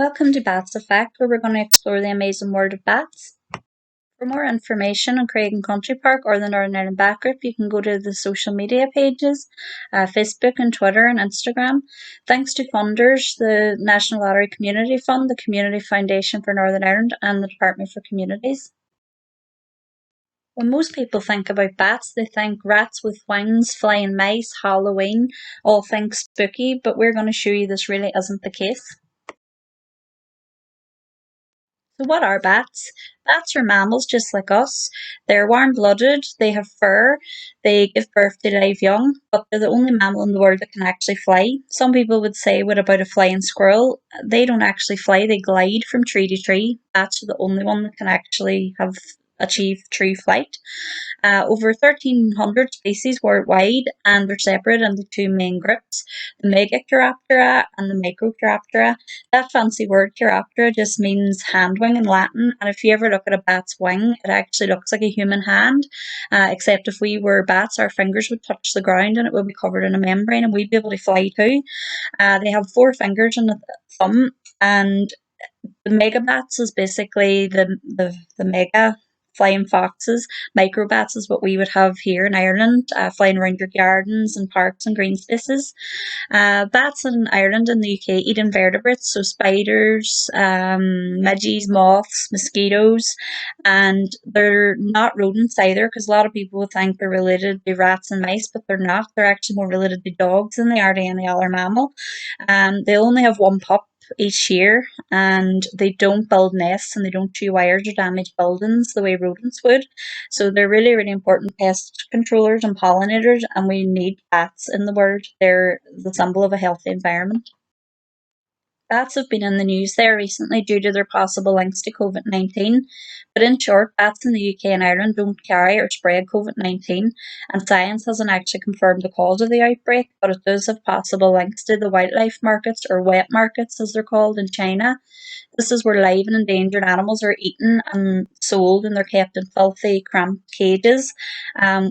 Welcome to Bats Effect, where we're going to explore the amazing world of bats. For more information on Craig Country Park or the Northern Ireland Bat Group, you can go to the social media pages, Facebook and Twitter and Instagram. Thanks to funders, the National Lottery Community Fund, the Community Foundation for Northern Ireland and the Department for Communities. When most people think about bats, they think rats with wings, flying mice, Halloween, all things spooky, but we're going to show you this really isn't the case. So what are bats? Bats are mammals just like us. They're warm-blooded, they have fur, they give birth to live young, but they're the only mammal in the world that can actually fly. Some people would say, what about a flying squirrel? They don't actually fly, they glide from tree to tree. Bats are the only one that can actually have achieve true flight. Over 1,300 species worldwide, and they're separated into two main groups, the Megachiroptera and the Microchiroptera. That fancy word chiroptera just means hand wing in Latin, and if you ever look at a bat's wing, it actually looks like a human hand, except if we were bats, our fingers would touch the ground and it would be covered in a membrane and we'd be able to fly too. They have 4 fingers and a thumb, and the megabats is basically the mega flying foxes. Microbats is what we would have here in Ireland, flying around your gardens and parks and green spaces. Bats in Ireland and the UK eat invertebrates, so spiders, midges, moths, mosquitoes, and they're not rodents either, because a lot of people would think they're related to rats and mice, but they're not. They're actually more related to dogs than they are to any other mammal. They only have one pup each year, and they don't build nests and they don't chew wires or damage buildings the way rodents would. So they're really, really important pest controllers and pollinators, and we need bats in the world. They're the symbol of a healthy environment. Bats have been in the news there recently due to their possible links to COVID-19. But in short, bats in the UK and Ireland don't carry or spread COVID-19, and science hasn't actually confirmed the cause of the outbreak, but it does have possible links to the wildlife markets, or wet markets as they're called, in China. This is where live and endangered animals are eaten and sold, and they're kept in filthy, cramped cages,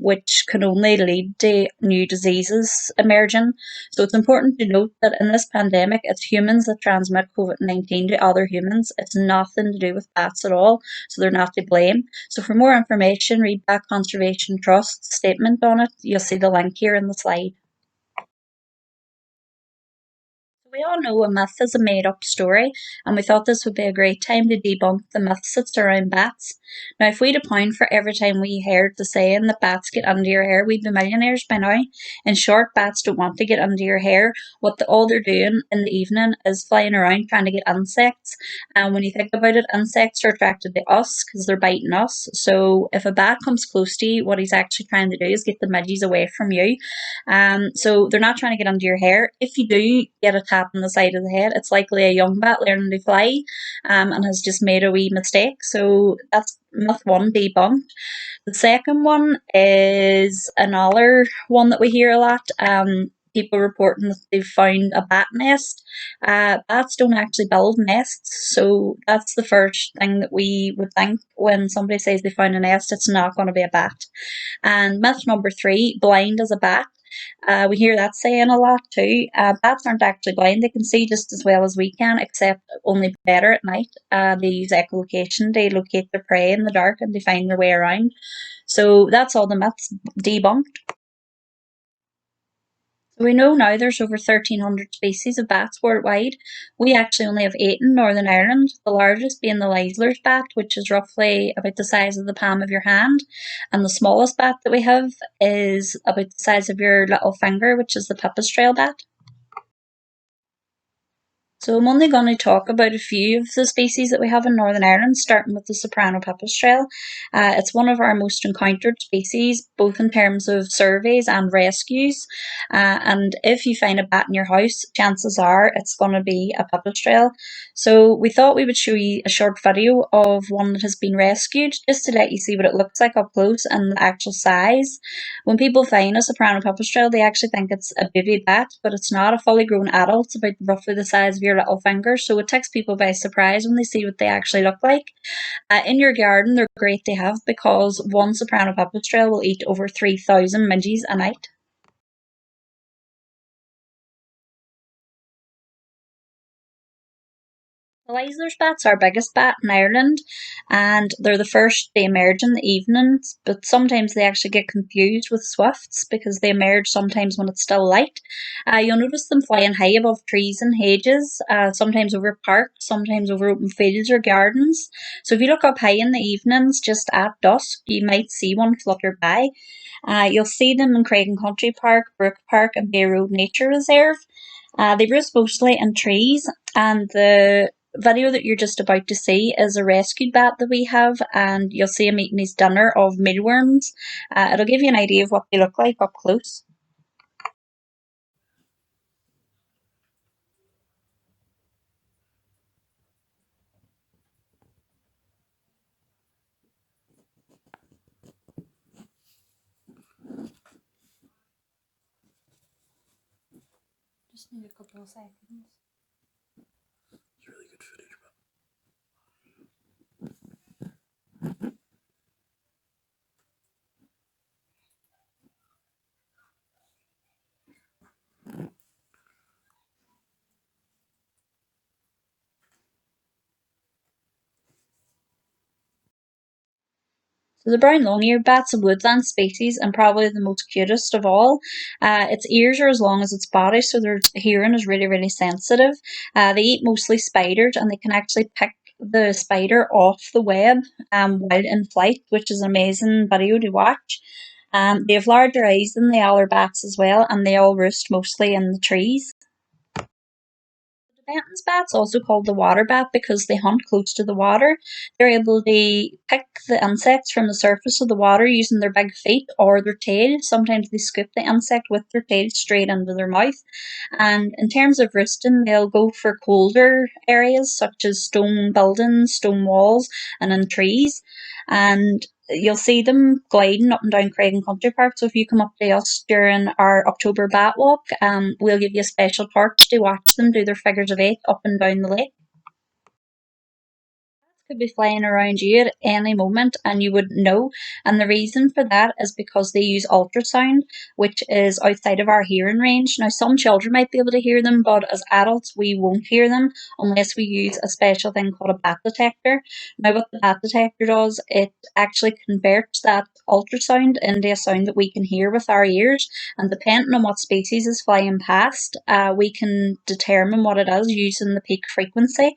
which can only lead to new diseases emerging. So it's important to note that in this pandemic, it's humans that transmit COVID-19 to other humans. It's nothing to do with bats at all, so they're not to blame. So for more information, read Bat Conservation Trust's statement on it. You'll see the link here in the slide. We all know a myth is a made-up story, and we thought this would be a great time to debunk the myths that surround bats. Now, if we'd a pound for every time we heard the saying that bats get under your hair, we'd be millionaires by now. In short, bats don't want to get under your hair. All they're doing in the evening is flying around trying to get insects. And when you think about it, insects are attracted to us because they're biting us. So if a bat comes close to you, what he's actually trying to do is get the midges away from you. So they're not trying to get under your hair. If you do get a tap on the side of the head, it's likely a young bat learning to fly, and has just made a wee mistake. So that's myth one debunked. The second one is another one that we hear a lot. People reporting that they've found a bat nest. Bats don't actually build nests, so that's the first thing that we would think when somebody says they found a nest. It's not going to be a bat. And myth number 3, blind as a bat. We hear that saying a lot too. Bats aren't actually blind. They can see just as well as we can, except only better at night. They use echolocation to locate their prey in the dark and they find their way around. So that's all the myths debunked. We know now there's over 1,300 species of bats worldwide. We actually only have 8 in Northern Ireland, the largest being the Leisler's bat, which is roughly about the size of the palm of your hand. And the smallest bat that we have is about the size of your little finger, which is the pipistrelle bat. So I'm only going to talk about a few of the species that we have in Northern Ireland, starting with the soprano pipistrelle. It's one of our most encountered species, both in terms of surveys and rescues. And if you find a bat in your house, chances are it's going to be a pipistrelle. So we thought we would show you a short video of one that has been rescued, just to let you see what it looks like up close and the actual size. When people find a soprano pipistrelle, they actually think it's a baby bat, but it's not. A fully grown adult. It's about roughly the size of your little finger, so it takes people by surprise when they see what they actually look like. In your garden, they're great to have because one soprano pipistrelle will eat over 3,000 midges a night. The Leisler's bat's our biggest bat in Ireland, and they're the first they emerge in the evenings, but sometimes they actually get confused with swifts because they emerge sometimes when it's still light. You'll notice them flying high above trees and hedges, sometimes over parks, sometimes over open fields or gardens. So if you look up high in the evenings, just at dusk, you might see one flutter by. You'll see them in Craig Country Park, Brook Park, and Bay Road Nature Reserve. They roost mostly in trees, and the video that you're just about to see is a rescued bat that we have, and you'll see him eating his dinner of mealworms. It'll give you an idea of what they look like up close. Just need a couple of seconds. It's really good footage, but So the brown long-eared bat's a woodland species and probably the most cutest of all. Its ears are as long as its body, so their hearing is really, really sensitive. They eat mostly spiders, and they can actually pick the spider off the web while in flight, which is an amazing video to watch. They have larger eyes than the other bats as well, and they all roost mostly in the trees. Benton's bat's also called the water bat because they hunt close to the water. They're able to pick the insects from the surface of the water using their big feet or their tail. Sometimes they scoop the insect with their tail straight into their mouth. And in terms of roosting, they'll go for colder areas such as stone buildings, stone walls, and in trees. And you'll see them gliding up and down Craig Country Park. So if you come up to us during our October Bat Walk, we'll give you a special torch to watch them do their figures of eight up and down the lake. Could be flying around you at any moment and you wouldn't know. And the reason for that is because they use ultrasound, which is outside of our hearing range. Now, some children might be able to hear them, but as adults, we won't hear them unless we use a special thing called a bat detector. Now, what the bat detector does, it actually converts that ultrasound into a sound that we can hear with our ears. And depending on what species is flying past, we can determine what it is using the peak frequency.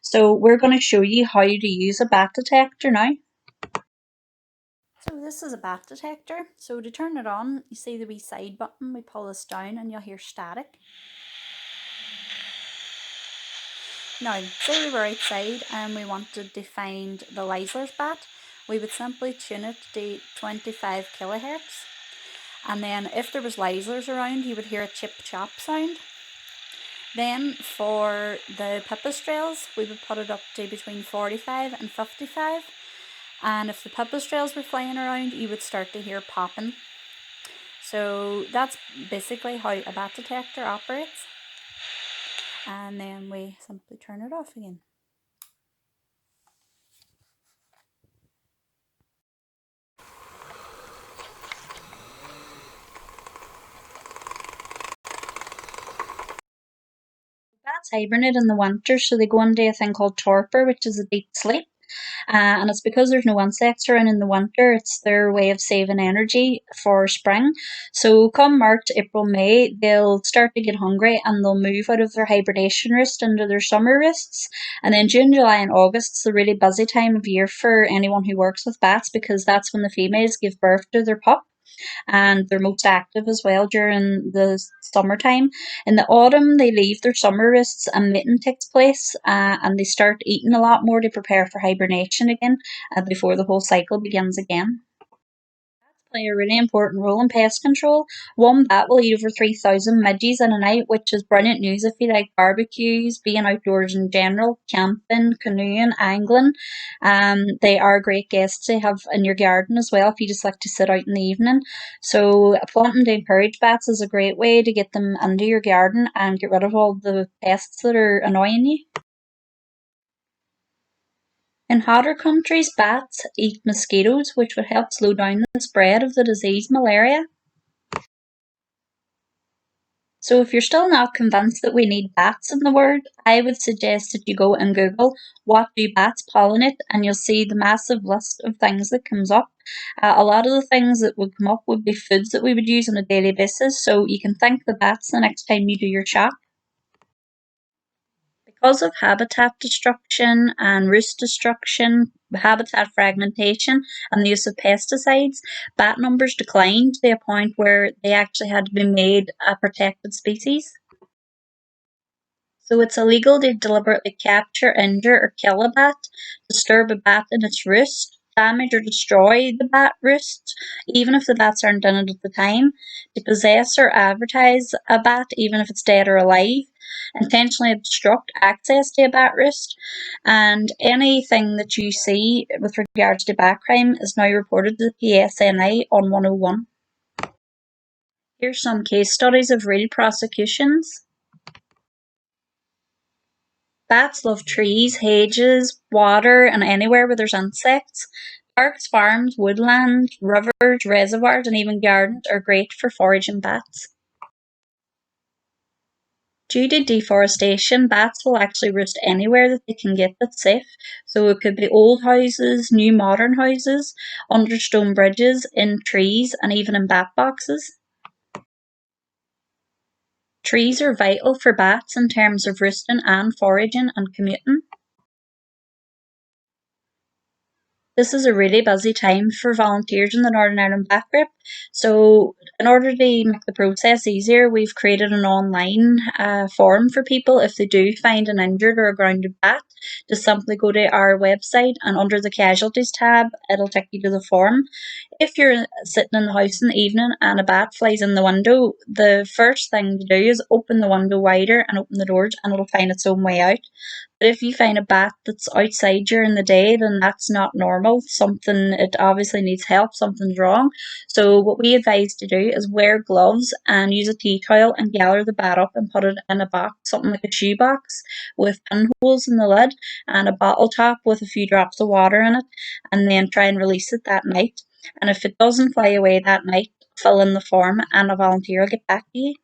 So we're going to show you how to use a bat detector now. So this is a bat detector. So to turn it on, you see the wee side button, we pull this down and you'll hear static. Now, say we were outside and we wanted to find the Leisler's bat, we would simply tune it to 25 kilohertz. And then if there was Leislers around, you would hear a chip chop sound. Then for the pipistrelles, we would put it up to between 45 and 55. And if the pipistrelles were flying around, you would start to hear popping. So that's basically how a bat detector operates. And then we simply turn it off again. Bats hibernate in the winter, so they go into a thing called torpor, which is a deep sleep. And it's because there's no insects around in the winter, it's their way of saving energy for spring. So come March, April, May, they'll start to get hungry and they'll move out of their hibernation roost into their summer roosts. And then June, July, and August is a really busy time of year for anyone who works with bats because that's when the females give birth to their pup and they're most active as well during the summertime. In the autumn, they leave their summer roosts and mating takes place, and they start eating a lot more to prepare for hibernation again before the whole cycle begins again. Play a really important role in pest control. One bat will eat over 3,000 midges in a night, which is brilliant news if you like barbecues, being outdoors in general, camping, canoeing, angling. They are great guests to have in your garden as well if you just like to sit out in the evening. So planting to encourage bats is a great way to get them into your garden and get rid of all the pests that are annoying you. In hotter countries, bats eat mosquitoes, which would help slow down the spread of the disease malaria. So if you're still not convinced that we need bats in the world, I would suggest that you go and Google what do bats pollinate, and you'll see the massive list of things that comes up. A lot of the things that would come up would be foods that we would use on a daily basis, so you can thank the bats the next time you do your shop. Because of habitat destruction and roost destruction, habitat fragmentation, and the use of pesticides, bat numbers declined to a point where they actually had to be made a protected species. So it's illegal to deliberately capture, injure, or kill a bat, disturb a bat in its roost, damage or destroy the bat roost, even if the bats aren't in it at the time, to possess or advertise a bat, even if it's dead or alive, intentionally obstruct access to a bat roost, and anything that you see with regards to bat crime is now reported to the PSNI on 101. Here's some case studies of real prosecutions. Bats love trees, hedges, water, and anywhere where there's insects. Parks, farms, woodlands, rivers, reservoirs, and even gardens are great for foraging bats. Due to deforestation, bats will actually roost anywhere that they can get that's safe. So it could be old houses, new modern houses, under stone bridges, in trees, and even in bat boxes. Trees are vital for bats in terms of roosting and foraging and commuting. This is a really busy time for volunteers in the Northern Ireland Bat Group. So, in order to make the process easier, we've created an online form for people if they do find an injured or a grounded bat. Just simply go to our website and under the casualties tab, it'll take you to the form. If you're sitting in the house in the evening and a bat flies in the window, the first thing to do is open the window wider and open the doors, and it'll find its own way out. But if you find a bat that's outside during the day, then that's not normal. It obviously needs help, something's wrong. So what we advise to do is wear gloves and use a tea towel and gather the bat up and put it in a box, something like a shoe box with pinholes in the lid and a bottle top with a few drops of water in it, and then try and release it that night. And if it doesn't fly away that night, fill in the form and a volunteer will get back to you.